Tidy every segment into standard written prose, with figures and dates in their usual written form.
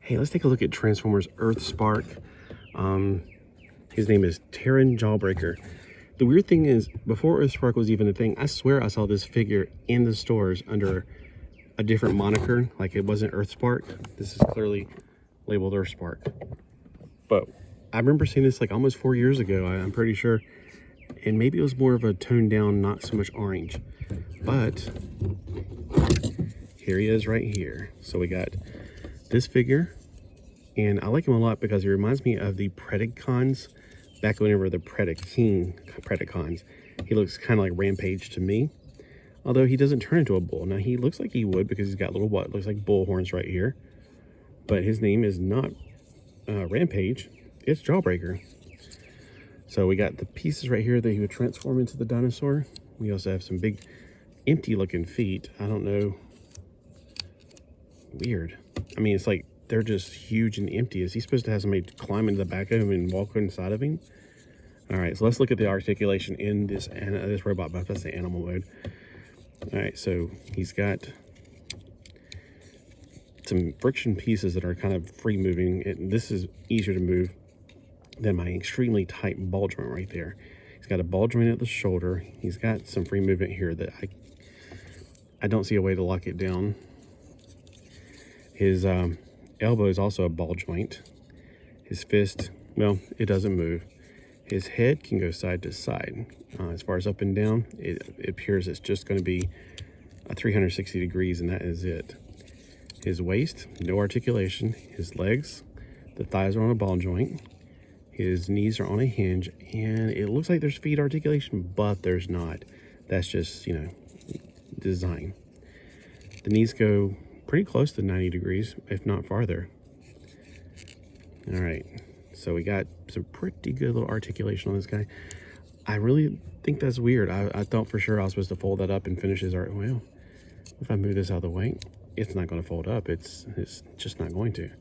Hey, let's take a look at Transformers Earthspark. His name is Terran Jawbreaker. The weird thing is, before Earthspark was even a thing, I swear I saw this figure in the stores under a different moniker, like it wasn't Earthspark. This is clearly labeled Earthspark. But I remember seeing this like almost 4 years ago, I'm pretty sure. And maybe it was more of a toned down, not so much orange. But here he is right here. So we got this figure, and I like him a lot because he reminds me of the Predacons back whenever the Predacons. He looks kind of like Rampage to me, although he doesn't turn into a bull. Now he looks like he would because he's got little what looks like bull horns right here, but his name is not Rampage, it's Jawbreaker. So we got the pieces right here that he would transform into the dinosaur. We also have some big empty looking feet. I don't know, weird. I mean, it's like they're just huge and empty. Is he supposed to have somebody climb into the back of him and walk inside of him? All right, so let's look at the articulation in this robot buff. That's the animal mode. All right, so he's got some friction pieces that are kind of free moving. This is easier to move than my extremely tight ball joint right there. He's got a ball joint at the shoulder. He's got some free movement here that I don't see a way to lock it down. His elbow is also a ball joint. His fist, well, it doesn't move. His head can go side to side. As far as up and down, it appears it's just going to be a 360 degrees, and that is it. His waist, no articulation. His legs, the thighs are on a ball joint. His knees are on a hinge, and it looks like there's feet articulation, but there's not. That's just, design. The knees go pretty close to 90 degrees, if not farther. All right, so we got some pretty good little articulation on this guy. I really think that's weird. I thought for sure I was supposed to fold that up and finish his art. Well, if I move this out of the way, it's not going to fold up. It's just not going to.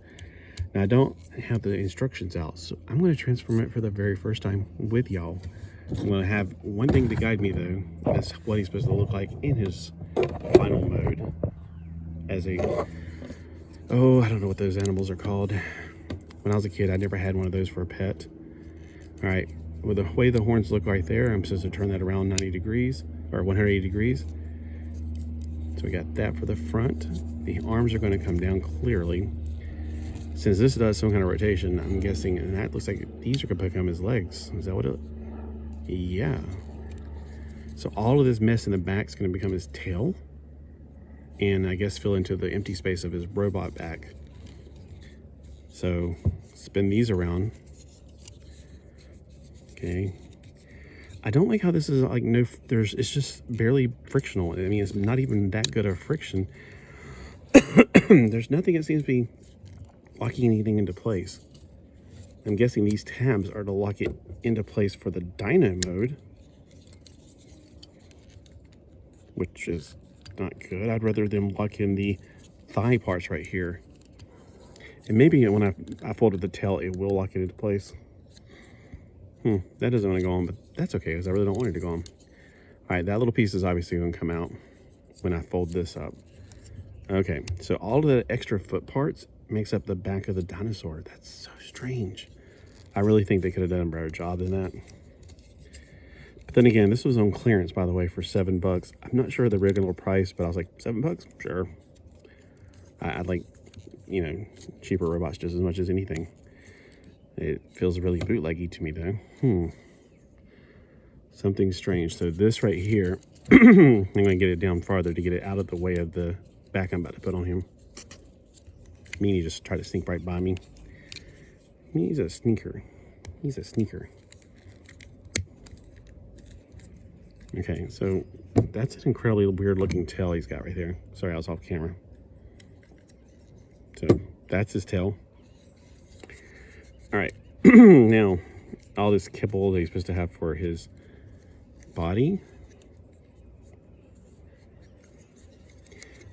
Now, I don't have the instructions out, so I'm going to transform it for the very first time with y'all. I'm going to have one thing to guide me, though. That's what he's supposed to look like in his final mode. As a, I don't know what those animals are called. When I was a kid, I never had one of those for a pet. All right, with the way the horns look right there, I'm supposed to turn that around 90 degrees, or 180 degrees. So we got that for the front. The arms are going to come down clearly. Since this does some kind of rotation, I'm guessing, and that looks like these are going to become his legs. Is that what it? Yeah. So all of this mess in the back is going to become his tail, and I guess fill into the empty space of his robot back. So spin these around. Okay. I don't like how this is like it's just barely frictional. I mean, it's not even that good of friction. There's nothing that seems to be locking anything into place. I'm guessing these tabs are to lock it into place for the dyno mode, which is not good. I'd rather them lock in the thigh parts right here. And maybe when I folded the tail, it will lock it into place. That doesn't want to go on, but that's okay because I really don't want it to go on. All right, that little piece is obviously going to come out when I fold this up. Okay, so all of the extra foot parts makes up the back of the dinosaur. That's so strange. I really think they could have done a better job than that. But then again, this was on clearance, by the way, for $7. I'm not sure the regular price, but I was like, $7? Sure. I'd like, cheaper robots just as much as anything. It feels really bootleggy to me, though. Something strange. So this right here, I'm going to get it down farther to get it out of the way of the back I'm about to put on him. Meanie just tried to sneak right by me. He's a sneaker. He's a sneaker. Okay, so that's an incredibly weird looking tail he's got right there. Sorry, I was off camera. So that's his tail. All right, now all this kibble that he's supposed to have for his body.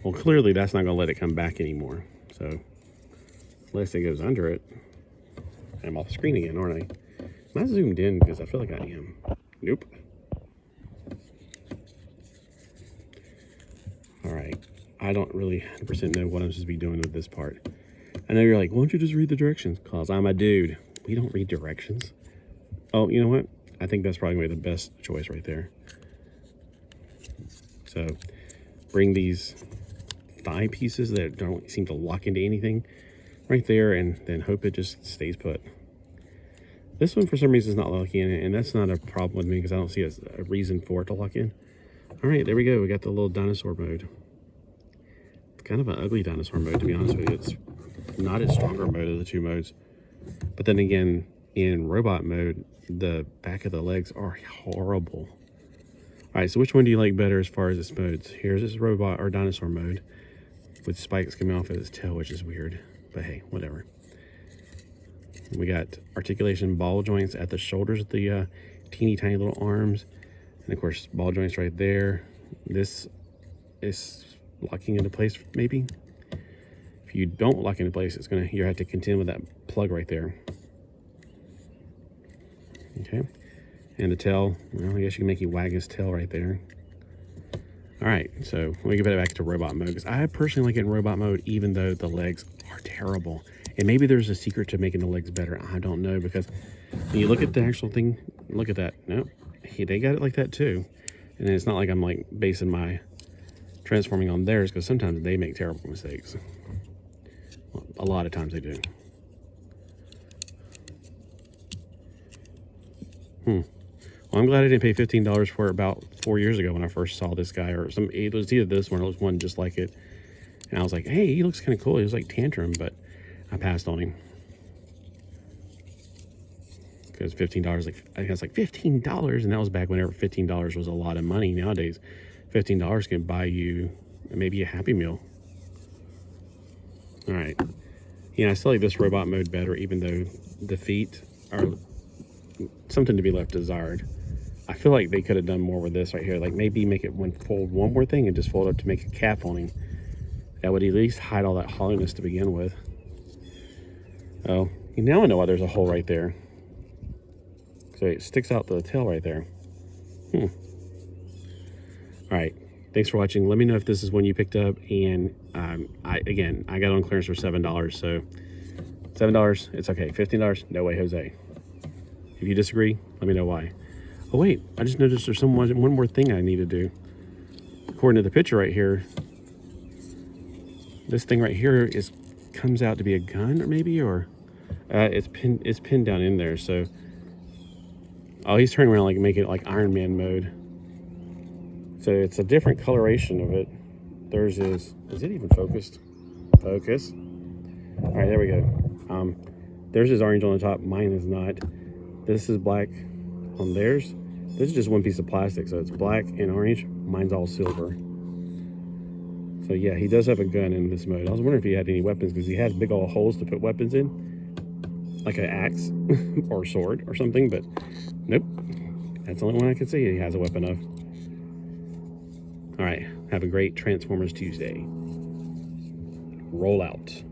Well, clearly that's not going to let it come back anymore. So unless it goes under it, I'm off screen again, aren't I? I'm not zoomed in because I feel like I am. Nope. All right. I don't really 100% know what I'm supposed to be doing with this part. I know you're like, why don't you just read the directions? Because I'm a dude. We don't read directions. Oh, you know what? I think that's probably the best choice right there. So bring these thigh pieces that don't seem to lock into anything right there, and then hope it just stays put. This one for some reason is not locking in, and that's not a problem with me because I don't see a reason for it to lock in. All right, there we go. We got the little dinosaur mode. Kind of an ugly dinosaur mode, to be honest with you. It's not a stronger mode of the two modes. But then again, in robot mode, the back of the legs are horrible. All right, so which one do you like better as far as its modes? Here's this robot or dinosaur mode with spikes coming off of its tail, which is weird. But hey, whatever. We got articulation ball joints at the shoulders of the teeny tiny little arms. And of course, ball joints right there. This is locking into place, maybe. If you don't lock into place, you have to contend with that plug right there. Okay. And the tail, well, I guess you can make you wag his tail right there. All right, so let me get back to robot mode, because I personally like it in robot mode, even though the legs are terrible. And maybe there's a secret to making the legs better. I don't know, because when you look at the actual thing, look at that. No, they got it like that too. And it's not like I'm like basing my transforming on theirs, because sometimes they make terrible mistakes. Well, a lot of times they do. Well, I'm glad I didn't pay $15 for it about 4 years ago when I first saw this guy, or it was either this one or it was one just like it. And I was like, hey, he looks kind of cool. He was like Tantrum, but I passed on him. Because $15, I think it's like $15, and that was back whenever $15 was a lot of money. Nowadays, $15 can buy you maybe a Happy Meal. All right. Yeah, I still like this robot mode better, even though the feet are something to be left desired. I feel like they could have done more with this right here. Like maybe make it fold one more thing and just fold up to make a cap on him. That would at least hide all that hollowness to begin with. Oh, now I know why there's a hole right there. So it sticks out the tail right there. All right. Thanks for watching. Let me know if this is one you picked up. And I got on clearance for $7. So $7, it's okay. $15, no way, Jose. If you disagree, let me know why. Oh wait, I just noticed there's one more thing I need to do. According to the picture right here, this thing right here comes out to be a gun, or maybe, or it's pinned down in there. So, oh, he's turning around like make it like Iron Man mode. So it's a different coloration of it. Theirs is it even focused? Focus. All right, there we go. Theirs is orange on the top. Mine is not. This is black on theirs. This is just one piece of plastic, so it's black and orange. Mine's all silver. So yeah, he does have a gun in this mode. I was wondering if he had any weapons, because he has big old holes to put weapons in, like an axe or a sword or something, but nope. That's the only one I can see he has a weapon of. All right, have a great Transformers Tuesday. Roll out.